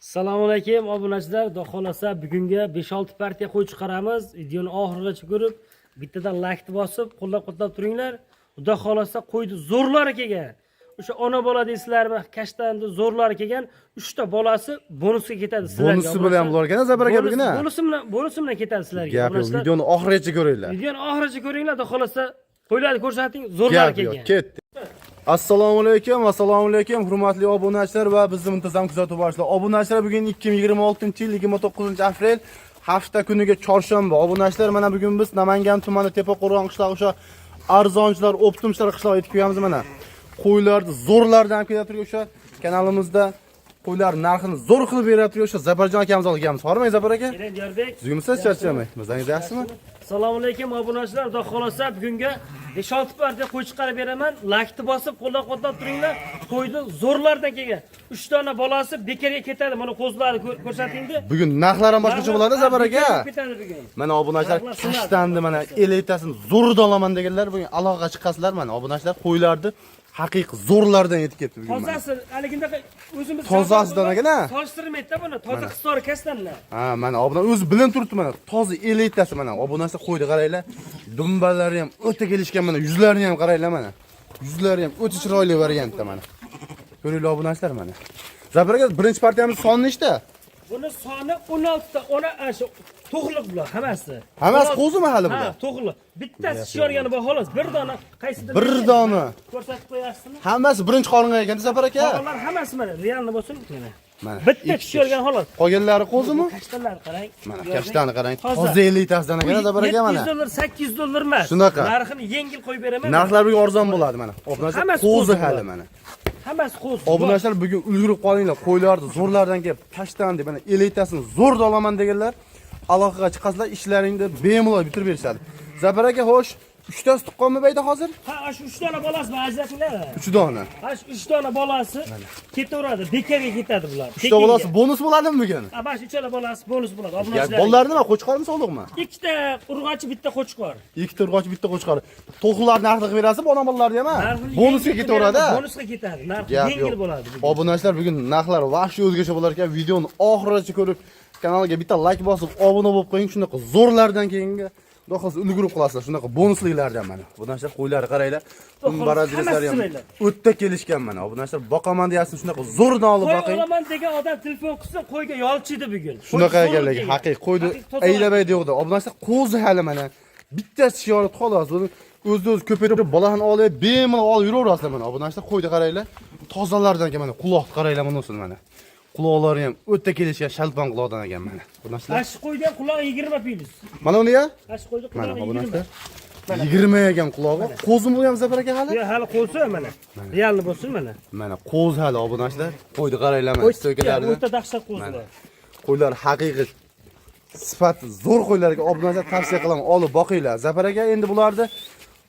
Assalomu alaykum obunachilar. Xudo xolasa bugunga 5-6 partiya qo'y chiqaramiz. Videoni oxirigacha ko'rib, bittadan like bosib, qo'llab-quvvatlab turinglar. Xudo xolasa qo'ydi zo'rlari kelgan. O'sha ona bola deysizlarmi? Kashtanda zo'rlari kelgan 3 ta bolasi bonusga ketadi sizlarga. Bonusi bilan bular ekan Zabaraka bugun. Bonusi bilan ketadi sizlarga. Gap yo'q, videoni oxirigacha ko'ringlar. Videoni oxirigacha ko'ringlar. Xudo xolasa qo'ylarni ko'rsating, zo'rlari kelgan. Ketdi. Assalomu alaykum, hurmatli obunachilar va bizni muntazam kuzatib borishlar. Obunachilar bugun 2026-yil 29-aprel hafta kuniga chorshanba. Obunachilar mana bugun biz Namangan tumani Tepaqo'rg'on qishlog'i o'sha arzonchilar, optimchilar qishlog'iga yetib kelamiz mana. Qo'ylarni zo'rlardan ham kelib o'sha kanalimizda qo'ylar narxini zo'r qilib berib o'sha Zabarjon akamiz olib kelamiz. Hormang Zabar aka? Keling, Diyorbek. Zuyimsiz charchamang. Bizangiz yaxshimi? Assalomu alaykum obunachilar. Xudo xolasa bugunga 5-6 partiya qo'y chiqarib beraman. Like bosib, qo'llab-quvvatlab turinglar. Qo'ydi zo'rlardan kelgan. 3 dona bolasi bekarga ketadi. Mana qo'zlarni ko'rsatingdi. Bugun narxlar ham boshqacha bo'ladi Zabar aka. Ketadi bugun. Mana obunachilar kashtandi mana elitasini zo'rda olaman deganlar bugun aloqaga chiqasizlar mana obunachilar qo'ylarni haqiqiy zo'rlardan yetib ketdi bugun. Tozasi, haliginda o'zimiz tozasidan ekan-a? Solishtirmaydi buni. Toza qistori kasdanlar. Ha, mana obunachilar o'zi bilan turibdi mana. Toza elitasi mana. Obunachilar qo'ydi qaranglar. Dumbalari ham o'ta kelishgan mana. Yuzlarini ham qaranglar mana. Yuzlari ham o'ta chiroyli variantda mana. Ko'ringlar obunachilar mana. Zabaraka birinchi partiyamiz soni nechta? Buni soni 16 ta. Ona shu to'g'liq bular hammasi. Hammasi qo'zimi hali bular? Ha, to'g'liq. Bittasi shiyorgani bor xolos. Bir dona qaysidir? Bir dona. Ko'rsatib qo'yasizmi? Hammasi birinchi qolingan ekan Zabaraka. Qolganlar hammasi mana realni bo'lsin mana. Mana. Bitta shiyorgan xolos. Qolganlari qo'zimi? Kashtanlarni qarang. Mana kashtani qarang. Toza elitasidan ekan Zabaraka mana. $700, $800 emas. Shunaqa. Narxini yengil qo'yib beraman. Narxlar bugun arzon bo'ladi mana. Obunachilar qo'zi hali mana. Hammasi qo'z. Obunachilar bugun ulgurib qolinglar. Qo'ylarni zo'rlardan kelib kashtan deb mana elitasini zo'rda olaman deganlar aloqaga chiqasizlar, ishlaringni bemalol bitirib berishadi. Zabaraka xo'sh, 3 tasi tuqqanmi bayda hozir? Ha, shu 3 dona bolasi bor, ajratinglar. 3 dona. Ha, shu 3 dona bolasi ketaveradi, bekarga ketadi bular. 3 ta bolasi bonus bo'ladimi bugun? Ha, mana shu 3 ta bolasi bonus bo'ladi. Obunachilar. Bolalar nima, qo'chqormi, soliqmi? 2 ta urg'ochi, bitta qo'chqor. 2 ta urg'ochi, bitta qo'chqor. To'qlar narxini berasiz, ona bolalarga ham. Bonusga ketaveradi. Bonusga ketadi. Narxi yengil bo'ladi. Obunachilar bugun narxlar vahshiy o'zgacha bo'lar ekan. Videoni oxirigacha ko'rib, kanalga bitta like bosib, obuna bo'lib qo'ying. Shunaqa zo'rlardan keyingi do'xos ulgurib qolasizlar. Shunaqa bonusliklardan mana. Obunachilar qo'ylari qaranglar. Barazilari ham o'tda kelishgan mana. Obunachilar boqaman deyapsiz, shunaqa zo'rdan olib boqing. Qo'yaman degan odam telefon qilsa qo'yga yolchiydi bugun. Shunaqa ekanligi haqiqiy qo'ydi aylamaydi yo'qda. Obunachilar qo'zi hali mana. Bittasi shiyorat xolos. O'z-o'z ko'paytirib bolani olib, bemalol olib yuraverasizlar mana. Obunachilar qo'ydi qaranglar. Tozalardan ekan mana. Quloq qaranglar mana o'sin mana. Quloqlari ham o'ta kelishgan shalpon quloqdan ekan mana. Obunachilar. Ash qo'ygan quloq 20 piylis. Mana uni ya? Ash qo'ydi Mana quloq 20. obunachilar. 20 ekan qulog'i. Qo'zimi ham Zabaraka hali? Ya hali qo'zi mana. Realni bo'lsin mana. Mana qo'z hali obunachilar. Qo'ydi qaranglar mana stoykalarni. O'ta dahshat qo'zilar. Qo'ylar haqiqiy sifat zo'r qo'ylarga obunachilar tavsiya qilaman. Olib boqinglar. Zabaraka endi bularni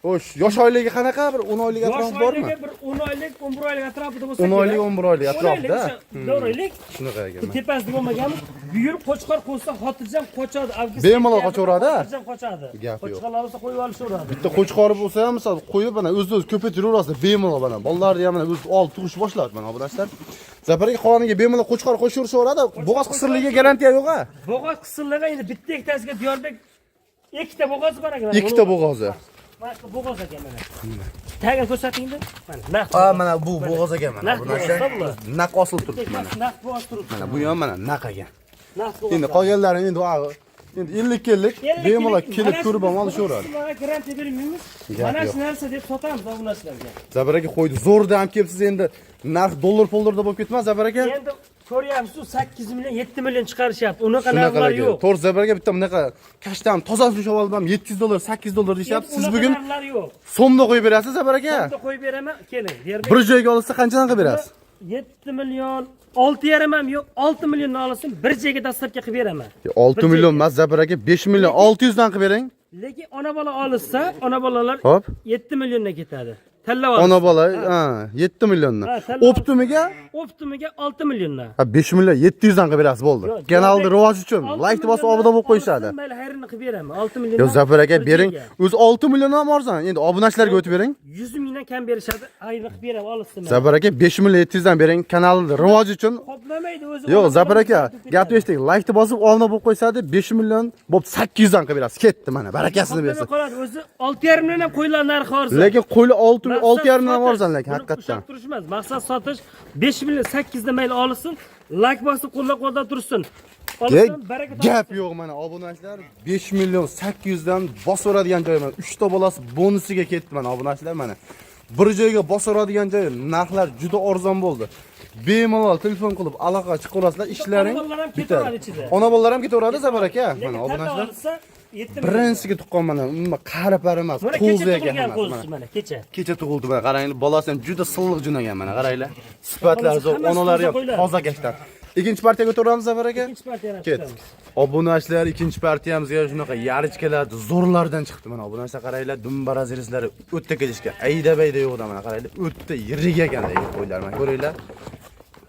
xo'sh, yosh oyligi qanaqa? Bir 10 oylik atrof bormi? Yosh oyliga bir 10 oylik, 11 oylik atrofida bo'lsa 10 oylik, 11 oylik atrofida. 4 oylik. Shunaqa ekan. Tepasida bo'lmaganmi? Buyurib qo'chqor qo'ysa, xotirjam qochadi. Bemalol qochaveradi. Xotirjam qochadi. Qo'chqorlar olsa qo'yib olishaveradi. Bitta qo'chqori bo'lsa ham, misol qo'yib mana o'z-o'z ko'paytiraverasizlar bemalol mana. Bolalarni ham mana o'z olib tug'ish boshlaydi mana obunachilar. Zabaraka qoniga bemalol qo'chqor qo'shaveradi. Bo'g'oz qisirligiga garantiya yo'q-a? Bo'g'oz qisirligiga endi bitta ikkitasiga Diyorbek ikkita bo'g'oz bor ekan. Ikkita bo'g'ozi. Mana bo'g'oz ekan mana. Tagini ko'rsatingda. Mana. Ha, mana bu bo'g'oz ekan mana. Naq osil turibdi mana. Naq bo'g'oz turibdi. Mana bu ham mana naq ekan. Naq bo'g'oz. Endi qolganlari endi 50 kellik bemalol kelib ko'rib ham olishaveradi. Mana garantiya bermaymiz. Mana shu narsa deb sotamiz obunachilarga. Zabaraka qo'ydi zo'rda ham kelibsiz endi narx dollar-pollarda bo'lib ketmas Zabaraka. Endi ko'ryapsiz, 8 million, 7 million chiqarishyapti. Unaqa narxlar yo'q. To'g'ri Zabaraka bitta bunaqa kashtan tozasini olib oldim $700, $800 deyapsiz. Siz bugun narxlar yo'q. so'mda qo'yib berasiz Zabaraka. So'mda qo'yib beraman, keling. Bir joyga olsa qanchadan qilib berasiz? 7 million, 6,5 ham yo'q, 6 millionni olasin, bir joyga dastlabki qilib beraman. 6 million emas Zabaraka, 5 million 600 dan qilib bering. Lekin ona bola olsa, ona bolalar Hop. 7 millionga ketadi. Tanlab olasiz. Ona bola, ha, 7 milliondan. Ha, tanlab Optimiga Optimiga 6 milliondan. ha 5 million 700 dan qilib berasiz bo'ldi. Yo'q, Kanalni Jo'rabek, rivoj uchun 6 like bosib milliondan obuna bo'lib qo'yishadi. olsin, Mayli xayrini qilib beraman. 6 million. Yo Zafar aka bering. O'zi 6 milliondan ham arzon. Endi obunachilarga o'tib bering. 100 mingdan kam berishadi. Xayrini qilib beraman, olsin. Zafar aka 5 million 700 dan bering. Kanalni rivoj uchun. Qoplamaydi o'zi. Yo'q, Zafar aka, gapni eshiting. Like bosib obuna bo'lib qo'ysadi, 5 million bo'lib 800 dan qilib berasiz. Ketdi mana, barakasini bersin. Qoladi o'zi 6,5 milliondan qo'ylar narxi arzon. Lekin qo'yli 6,5 dan arzon lekin haqiqatdan. Turish emas, maqsad sotish. 5 million 8 dan mayli olsin. Like bosib qo'llab-quvvatlab tursin. Olsin, baraka topsin. Gap yo'q mana obunachilar 5 million 800 dan bosaveradigan joy mana. 3 ta bolasi bonusiga ketdi mana obunachilar mana. Bir joyga bosaveradigan joy narxlar juda arzon bo'ldi. Bemalol telefon qilib aloqa chiqarasizlar, ishlaring bitadi. Ona bolalar ham ketaveradi Zafar aka. Mana obunachilar birinchisiga tuqqan mana, umuman qarapar emas, qo'zlagan emas mana. Kecha tug'ildi mana, qarang, bolasi ham juda silliq junagan mana, qaranglar. Sifatlari zo'r, onalari ham toza gashtar. Ikkinchi partiyaga o'tamiz Zafar aka. Ikkinchi partiyani Ketdik. Obunachilar ikkinchi partiyamizga shunaqa yarichkalar, zo'rlardan chiqdi mana. Obunachilar qaranglar, dumbaraz irislari o'tda kelishga. Ayda-bayda yo'qda mana, qaranglar. O'tda yirik ekan qo'ylar mana, ko'ringlar.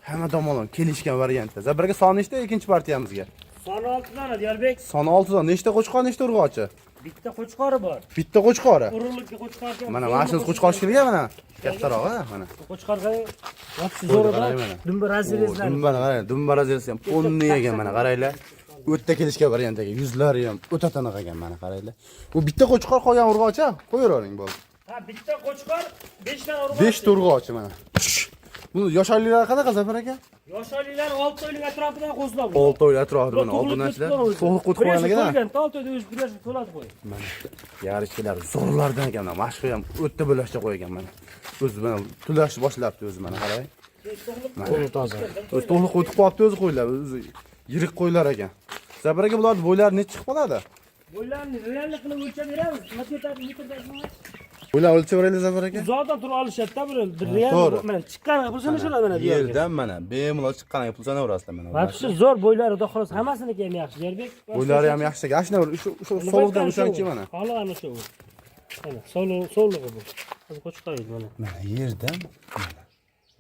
Hamma tomondan kelishgan variantda. Zafar aka soni nechta ikkinchi partiyamizga? Soni 6 dona Diyorbek. Soni 6 dan. Nechta qo'chqor, nechta urg'ochi? Bitta qo'chqori bor. Bitta qo'chqori. Urug'likka qo'chqor. Mana mashina qo'chqor kelgan mana. Kattaroq a mana. Qo'chqorga yaxshi zo'rida. Dumbaraz irislari. Dumbani qarang, dumbaraz irisi ham ponni ekan mana, qaranglar. O'tda kelishga variantiga yuzlari ham o'ta taniq ekan mana, qaranglar. Bu bitta qo'chqor qolgan urg'ochi, qo'yavering bo'ldi. Ha, bitta qo'chqor, 5 ta urg'och. 5 ta urg'ochi mana. Buni yosh oyliklar qanaqa Zafar aka? Yosh oyliklar 6 oylik atrofidan qo'zlab. 6 oylik atrofida mana obunachilar. To'liq qo'yib qo'ygan ekan. 6 oyda o'z bir to'ladi qo'y. Mana yarichkilar zo'rlardan ekan mana. Mashqi ham o'tda bo'lashcha qo'ygan mana. O'zi mana tulashni boshlabdi o'zi mana, qarang. To'liq toza. O'zi to'liq o'tib qolibdi o'zi qo'ylar. O'zi yirik qo'ylar ekan. Zafar aka bularning bo'ylari necha chiqib qoladi? Bo'ylarni reallikni o'lchab beramiz. Metrda. Bo'ylar o'lchaveraylik Zafar aka. Uzoqdan turib olishadi-da bir real. Mana chiqqan pulsini shular mana bu yerga. Yerdan mana bemalol chiqqaniga pulsini urasizlar mana. Vaqti zo'r bo'ylari xolos hammasiniki ham yaxshi Diyorbek. Bo'ylari ham yaxshi. Ashna shu sovuqdan o'shanchi mana. Xohlagani shu. Mana sovuqligi bu. Hozir qo'chqoydi mana. Mana yerdan mana.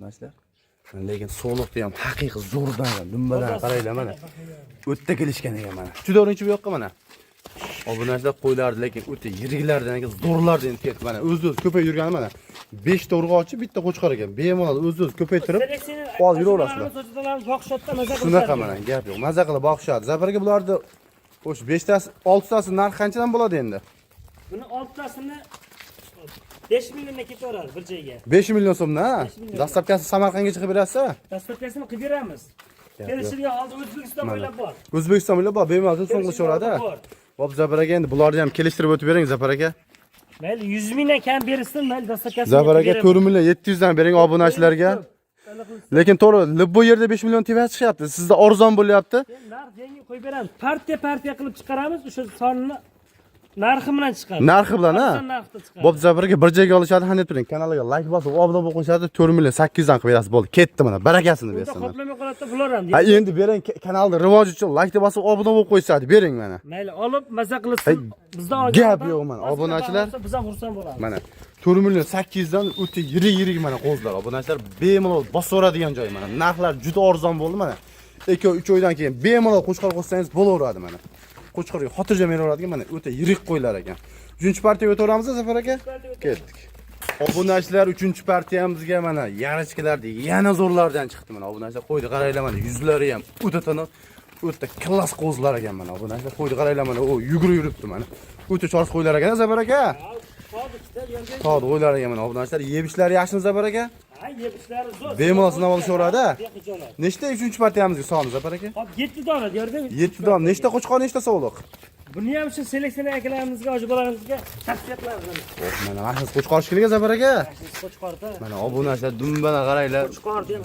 Narsalar. Lekin sovuqda ham haqiqiy zo'rdan, dumbadan qaranglar mana. O'tda kelishgan ekan mana. Juda o'rinchi bu yoqqa mana. Obunachilar qo'ylardi, lekin o'ta yiriklardan ekan, zo'rlardan ketdi mana. O'z-o'z ko'payib yurgani mana. 5 ta urg'ochi, bitta qo'chqor ekan. Bemalol o'z-o'z ko'paytirib hozir yuraverasizlar. Shunaqa mana, gap yo'q. Maza qilib boqishadi. Zafar aka bularni xo'sh 5 tasi, 6 tasi narxi qanchadan bo'ladi endi? Buni 6 tasini 5 millionga ketaveradi bir joyga. 5 million so'mdan, ha? Dastlabkasi Samarqandga chiqib berasiz-a? Dastlabkasini qilib beramiz. Kelishilgan holda O'zbekiston bo'ylab bor. O'zbekiston bo'ylab bor, bemalol telefon qilishaveradi. Xo'p, Zafar aka endi bularni ham kelishtirib o'tib bering Zafar aka. Mayli 100 mingdan kam bersin, mayli dastlabkasini. Zafar aka 4 million 700 dan bering obunachilarga. Lekin to'g'ri, bu yerda 5 million TV chiqyapti. Sizda arzon bo'lyapti. Narx yengil qo'yib beramiz. Partiya qilib chiqaramiz, o'sha sonini narxi bilan chiqadi. Narxi bilan, ha? Bo'p, Zafar aka bir joyga olishadi, hani turing. Kanalga like bosib, obuna bo'lib qo'yishadi, 4 million 800 dan qilib berasiz bo'ldi. Ketdi mana, barakasini bersin. Qoplamay qoladi bular ham. Ha, endi bering, kanalni rivoj uchun like bosib, obuna bo'lib qo'yishadi, bering mana. Mayli, olib maza qilsin. Bizdan olgan. Gap yo'q mana, obunachilar. Biz ham xursand bo'lamiz. Mana 4 million 800 dan o'ta yirik mana qo'zlar. Obunachilar bemalol bosaveradigan joy mana. Narxlar juda arzon bo'ldi mana. 2-3 oydan keyin bemalol qo'chqor qo'ysangiz bo'laveradi mana. Qo'chqorga xotirjam beraveradigan mana o'ta yirik qo'ylar ekan. 3-partiyaga o'tamiz Zafar aka? Ketdik. Obunachilar 3-partiyamizga mana yarichkalarni yana zo'rlardan chiqdi mana. Obunachilar qo'ydi, qaranglar mana yuzlari ham o'ta taniq, o'ta klass qo'zlar ekan mana. Obunachilar qo'ydi, qaranglar mana u yugurib yuribdi mana. O'ta chorsi qo'ylar ekan Zafar aka. Tod qo'ylar ekan mana. Obunachilar yebishlari yaxshimi Zafar aka? Ha, yebishlari zo'r. Bemalol sinab olishaveradi. Nechta 3-partiyamizga soni Zafar aka? Hop 7 dona Diyorbek. 7 dona. Nechta qo'chqor, nechta sovuq? Buni ham shu seleksioner akalarimizga, ojibolarimizga tavsiya qilamiz. Mana mashina qo'chqor shikiliga Zafar aka. Qo'chqorda. Mana obunachilar dumbadan qaranglar.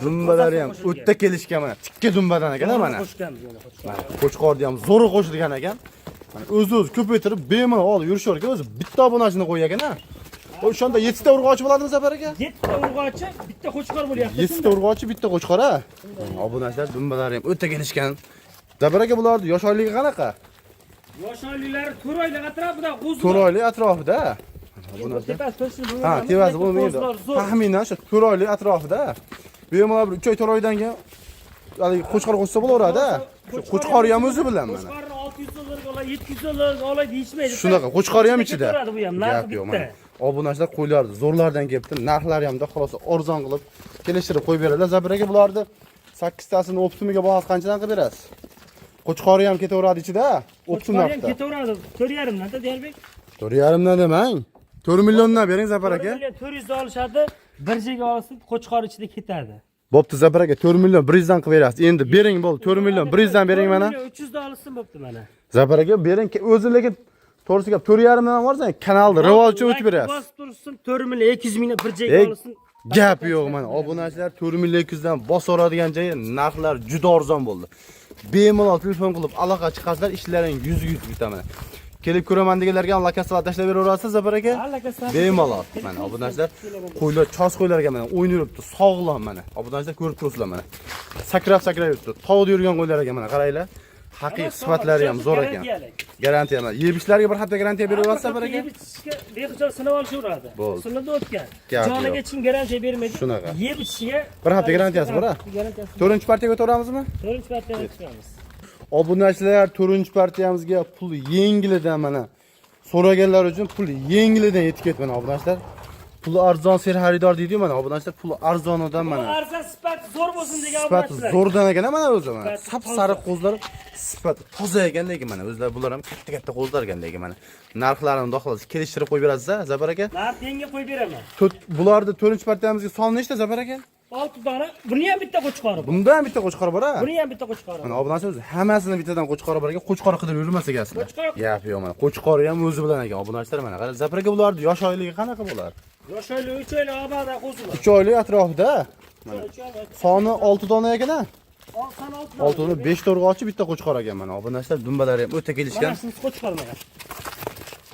Dumbalari ham o'tda kelishgan mana. Tikka dumbadan ekan mana. Mana qo'chqorni ham zo'ri qo'shilgan ekan. Mana o'z-o'z ko'paytirib bemalol olib yurishaver ekan. O'zi bitta obunachini qo'ygan ekan-a. O'shanda 7 ta urg'ochi bo'ladimi Zafar aka? 7 ta urg'ochi, bitta qo'chqor bo'lyapti. 7 ta urg'ochi, bitta qo'chqor a. Obunachilar dumbalari ham o'ta kelishgan. Zafar aka bularni yosh oyligi qanaqa? Yosh oyliklari 4 oylik atrofida qo'zg'or. 4 oylik atrofida. obunachilar. Tepasi to'lsin. Ha, tevasi bo'lmaydi. Taxminan shu 4 oylik atrofida. Bemalol bir 3 oy 4 oydan keyin haligi qo'chqor qo'shsa bo'laveradi. Qo'chqor ham o'zi bilan mana. Qo'chqorni 600 dollarga olay, 700 dollarga olay deyishmaydi. Shunaqa, qo'chqor ham ichida. Bu ham narxi Yo'q, bitta. mana. Obunachilar qo'ylardi, zo'rlardan kelibdi. Narxlari ham da xolos arzon qilib kelishtirib qo'yib beradilar. Zabiraga bularni 8 tasini optimiga bahos qanchadan qilib berasiz? Qo'chqori ham ketaveradi ichida. Optim Qo'chqor ham narxda. ketaveradi. 4,5 dan Diyarbek. 4,5 dan demang. 4 milliondan bering Zabir aka. 400 dan olishadi. Bir joyga olsin, qo'chqor ichida ketadi. Bo'pti Zabir aka 4 million 100 dan qilib berasiz. Endi bering bo'ldi. 4 million 100 dan bering mana. 300 dan olsin bo'pti mana. Zabir aka bering. O'zi lekin to'g'risi gap 4,5 dan borsa kanalni rivoj uchun o'tib berasiz. Bosib tursin 4 million 200 ming bir joyga olsin. Gap yo'q mana. Obunachilar 4 million 200 dan bosoradigan joyi narxlar juda arzon bo'ldi. Bemalol telefon qilib aloqa chiqasizlar, ishlaring 100 bitaman. Kelib ko'raman deganlarga ham lokatsiyalar tashlab beraverasiz Zabir aka. Bemalol. Mana obunachilar qo'ylar, chos qo'ylarga mana o'ynab yuribdi, sog'lom mana. Obunachilar ko'rib turibsizlar mana. Sakrab yuribdi. Tog'da yurgan qo'ylarga mana qaranglar. Haqiqiy sifatlari ham zo'r ekan. Garantiya mana. Yeb-ichlarga bir hafta garantiya beraverasiz Zabir aka. Yeb-ichishga bexijol sinab olishaveradi. Bo'ldi. O'tgan. Gap Joniga yo'q. chin garantiya bermaydi. Shunaqa. Yeb-ichishiga Bir hafta garantiyasi bor-a? Garantiyasi. 4-partiyaga o'tiramizmi? 4-partiyaga chiqamiz. Obunachilar 4-partiyamizga pul yengilidan mana so'raganlar uchun pul yengilidan yetib ketdi mana obunachilar. Pul arzon ser xaridor deydi-yu mana obunachilar pul arzonidan mana. Arzon sifat zo'r bo'lsin degan Sifat obunachilar. zo'rdan ekan mana o'zi mana. Sap sariq qo'zlar sifat toza ekan lekin mana o'zlar bular ham katta qo'zlar ekan lekin mana. Narxlarini xolos kelishtirib qo'yib berasiz-a Zabir aka? Narx tenga qo'yib beraman. Bularni 4-partiyamizga son nechta Zabir aka? 6 dona. Buni ham bitta qo'chqori bor. Bundan bitta qo'chqor bor-a? Buni ham bitta qo'chqori bor. Mana obunachi o'zi hammasini bittadan qo'chqori bor ekan, qo'chqori qidirib yurmas ekansizlar. Gap yo'q mana. Qo'chqori ham o'zi bilan ekan obunachilar mana. Qarang, Zabiraga bularni yosh oyligi qanaqa bo'lar? Yosh oylik 3 oylik obada qo'zlar. 3 oylik atrofida. Mana. Soni 6 dona ekan-a? 6 dona 5 to'rg'ochi bitta qo'chqor ekan mana. Obunachilar dumbalari ham o'ta kelishgan. Mana shunisi qo'chqor mana.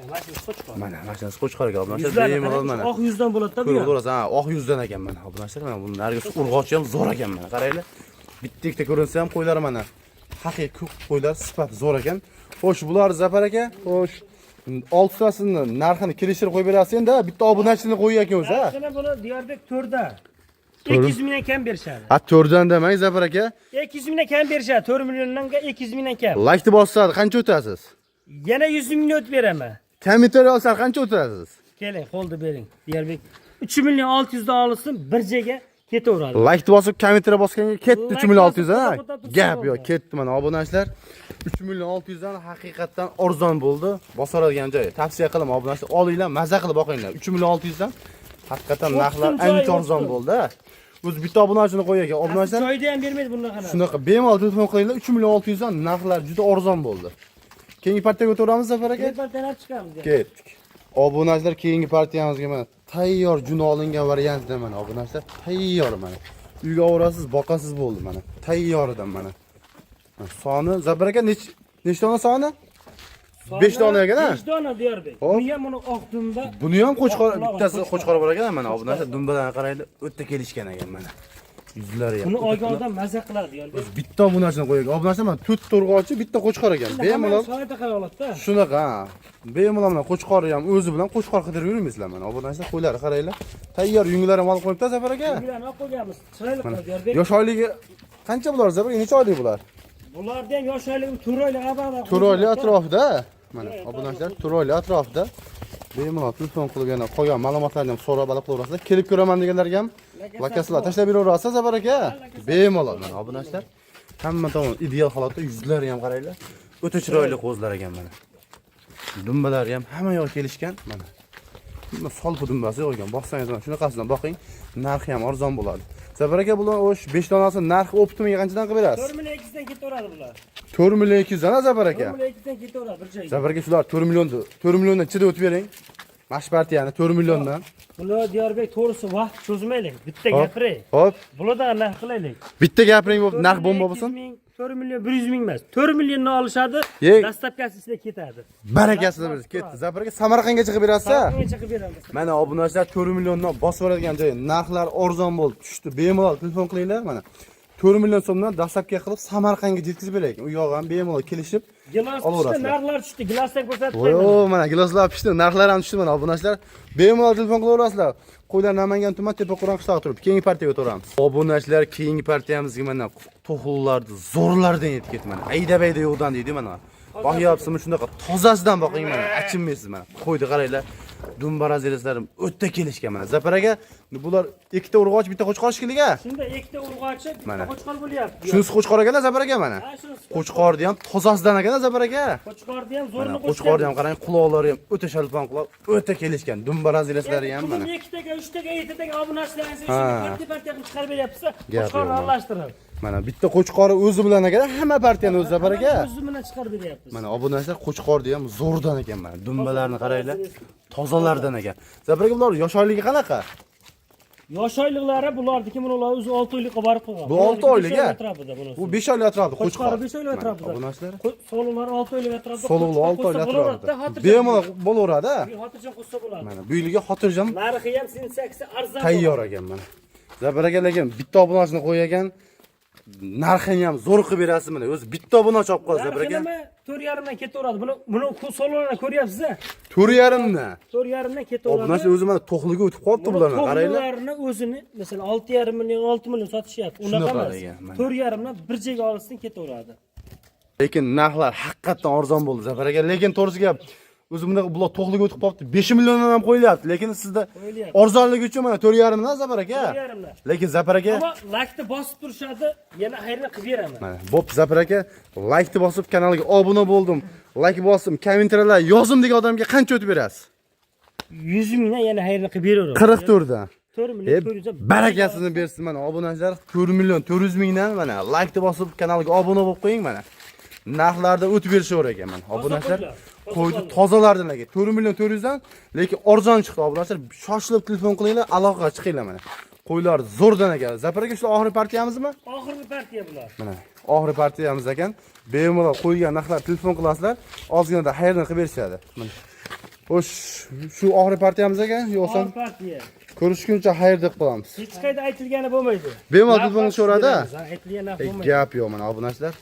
Mana shunisi qo'chqor. Mana shunisi qo'chqor ekan. Obunachilar bemalol mana. Oq yuzdan bo'ladi-da bu. Ko'raverasiz, ha, oq yuzdan ekan mana. Obunachilar mana buni nargisi urg'ochi ham zo'r ekan mana. Qaranglar. Bitta-ikkita ko'rinsa ham qo'ylar mana. Haqiqiy ko'k qo'ylar sifat zo'r ekan. Xo'sh, bular Zafar aka, xo'sh 6 tasini narxini kelishtirib qo'yib berasiz endi, bitta obunachini qo'ygan ekan o'zi, ha. Mana buni Diyarbek 4da. 200 mingdan kam berishadi. Ha, 4dan demang Zafar aka. 200 mingdan kam berishadi. 4 milliondan 200 mingdan kam. Laykni bossadi, qancha o'tasiz? Yana 100 mingni o'tib beraman. Kommentariy olsa qancha o'tasiz? Keling, qo'lda bering. Diyarbek 3 million 600 dan olsin, bir joyga ketaveradi. Laykni bosib, kommentariy bosganga ketdi 3 million 600 dan. Gap yo'q, ketdi mana obunachilar. 3 million 600 dan haqiqatan arzon bo'ldi. Bosoradigan joyi. Tavsiya qilaman obunachilar, olinglar, maza qilib boqinglar. 3 million 600 dan haqiqatan narxlar ancha arzon bo'ldi. O'zi bitta obunachini qo'ygan. Obunachilar joyda ham bermaydi bunaqa. Shunaqa bemalol telefon qilinglar, 3 million 600 dan narxlar juda arzon bo'ldi. Keyingi partiyaga o'tiramiz Zafar aka? Partiyaga chiqamiz. Ketdik. Obunachilar keyingi partiyamizga mana tayyor jun olingan variantda mana obunachilar tayyor mana. Uyga olasiz, boqasiz bo'ldi mana. Tayyoridan mana. Soni Zafar aka nechta dona soni? 5 dona ekan-a? 5 dona Diyarbek. Buni ham uni oq dumba. Buni ham qo'chqor, bittasi qo'chqor bor ekan mana obunachilar dumbadan qaraydi, o'tda kelishgan ekan mana. Yuzlari ham. Buni olgan odam maza qiladi Diyarbek. Bitta obunachini qo'ygan. Obunachilar mana 4 to'rg'ochi, bitta qo'chqor ekan. Bemalol soyada qara oladi-da. Shunaqa. Bemalol mana qo'chqori ham o'zi bilan qo'chqor qidirib yurmaysizlar mana. Obunachilar qo'ylari qaranglar. Tayyor yunglari ham olib qo'yibdi Zafar aka. Yunglarni olib qo'yganmiz. Chiroyli qilib Diyarbek. Yosh oyligi qancha bo'lar Zafar? Necha oylik bular? Bularda ham yosh oyligi 4 oylik abada. 4 oylik atrofida. Mana obunachilar 4 oylik atrofida. Bemalol telefon qilib yana qolgan ma'lumotlarni ham so'rab qilaverasizlar. Kelib ko'raman deganlarga ham lokatsiyalar tashlab beraverasiz Zafar aka. Bemalol mana obunachilar hamma tomon ideal holatda, yuzlari ham qaranglar. O'ta chiroyli qo'zlar ekan mana. Dumbalari ham hamma yoq kelishgan mana. Bunda solpi dumbasi yo'q ekan. Boqsangiz mana shunaqasidan boqing. Narxi ham arzon bo'ladi. Zafar aka bular o'sh 5 donasi narxi optimiga qanchadan qilib berasiz? 4 million 200 dan ketaveradi bular. 4 million 200 dan Zafar aka. 4 million 200 dan ketaveradi bir joyga. Zafar aka shular 4 millionda, 4 milliondan ichida o'tib bering. Mash partiyani 4 milliondan. Buni Diyarbek to'g'risi vaqt cho'zmaylik. Bitta gapiray. Hop. Bulardan narx qilaylik. Bitta gapiring bo'lib, narx bomba bo'lsin. 4 million 100 ming emas. 4 milliondan olishadi. Yey. Dastlabkasi ichida ketadi. Barakasida biz ketdi. Zafar aka Samarqandga chiqib berasiz-a? Samarqandga chiqib beramiz. Mana obunachilar 4 milliondan bosib oladigan joy. Narxlar arzon bo'ldi, tushdi. Bemalol telefon qilinglar mana. 4 million so'mdan dastlabki qilib Samarqandga yetkazib beraylik. U yoq ham bemalol kelishib Gilos tushdi, narxlar tushdi. Gilosdan ko'rsatib Voy, qo'yman. mana giloslar pishdi, narxlar ham tushdi mana obunachilar. Bemalol telefon qilaverasizlar. Qo'ylar Namangan tuman Tepaquron qishlog'i turibdi. Keyingi partiyaga o'tamiz. Obunachilar keyingi partiyamizga mana to'xullarni zo'rlardan yetib ketdi mana. Ayda-bayda yo'qdan deydi mana. Boqyapsizmi shunaqa tozasidan boqing mana. Achinmaysiz mana. Qo'ydi qaranglar. Dumbarazelarim o'tda kelishgan mana. Zafar aka, bular ikkita urg'och, bitta qo'chqor shikiliga. Shunda ikkita urg'ochi, bitta qo'chqor bo'lyapti. Shunisi qo'chqor ekan Zafar aka mana. Qo'chqorni ham tozasidan ekan Zafar aka. Qo'chqorni ham zo'rni qo'shgan. Qo'chqorni ham qarang, quloqlari ham o'ta shalpon quloq, o'ta kelishgan. Dumbarazelaslari ham mana. Ikkitaga, uchtaga, yettitaga obunachilaringiz uchun partiya qilib chiqarib beryapsiz. Qo'chqorni aralashtirib. Mana bitta qo'chqori o'zi bilan ekan, hamma partiyani o'zi Zafar aka. O'zi bilan chiqarib beryapmiz. Mana obunachilar qo'chqorni ham zo'rdan ekan mana. Dumbalarni qaranglar. Tozalardan ekan. Zafar aka, bular yosh oyligi qanaqa? Yosh oyliklari bularniki bular o'zi 6 oylikqa borib qolgan. Bu 6 oylik-a? Bu 5 oylik atrofida qo'chqor 5 oylik atrofida. Obunachilar. Soluqlar 6 oylik atrofida. Soluqlar 6 oylik atrofida. Bemalol bo'laveradi. Xotirjam qo'ysa bo'ladi. Mana bu yiliga xotirjam Narxi ham sensaksiya arzon. tayyor ekan mana. Zafar aka lekin bitta obunachini qo'ygan, narxini ham zo'r qilib berasiz mana. O'zi bitta obunachi olib qolsa Zafar aka. Nima 4,5 dan ketaveradi. Buni soluqlarni ko'ryapsiz-a? 4,5 dan. 4,5 dan ketaveradi. Obunachi o'zi mana to'qliga o'tib qolibdi bularni, qaranglar. To'qlilarni o'zini, masalan, 6,5 million, 6 million sotishyapti. Unaqa emas. 4,5 dan bir joyga olishdan ketaveradi. Lekin narxlar haqiqatan arzon bo'ldi Zafar aka. Lekin to'g'risi gap, o'zi bunaqa bular to'qliga o'tib qolibdi. 5 milliondan ham qo'yilyapti. Lekin sizda arzonligi uchun mana 4,5 dan Zafar aka. 4,5 dan. Lekin Zafar aka, Ammo laykni bosib turishadi, yana xayrni qilib beraman. mana bo'p Zafar aka, laykni bosib kanalga obuna bo'ldim. Layk bosim, kommentariylar yozim degan odamga qancha o'tib berasiz? 100 mingdan yana xayrni qilib beraveraman. 44 dan. 4 million 400 dan. Barakasini bersin mana obunachilar 4 million 400 mingdan mana laykni bosib kanalga obuna bo'lib qo'ying mana. Narxlarda o'tib berishaver ekan mana. Obunachilar qo'ydi tozalardan ekan 4 million 400 dan, lekin arzon chiqdi obunachilar. Shoshilib telefon qilinglar, aloqaga chiqinglar mana. Qo'ylar zo'rdan ekan. Zafar aka, shular oxirgi partiyamizmi? Oxirgi partiya bular. Mana oxirgi partiyamiz ekan. Bemalol qo'ygan narxlar telefon qilasizlar, ozginada xayrni qilib berishadi. Mana. Xo'sh, shu oxirgi partiyamiz ekan, yo'qsa Oxirgi partiya. ko'rishguncha xayr deb qolamiz. Hech qayda aytilgani bo'lmaydi. Bemalol telefon qilishaveradi. Aytilgan narx bo'lmaydi. Gap yo'q mana obunachilar.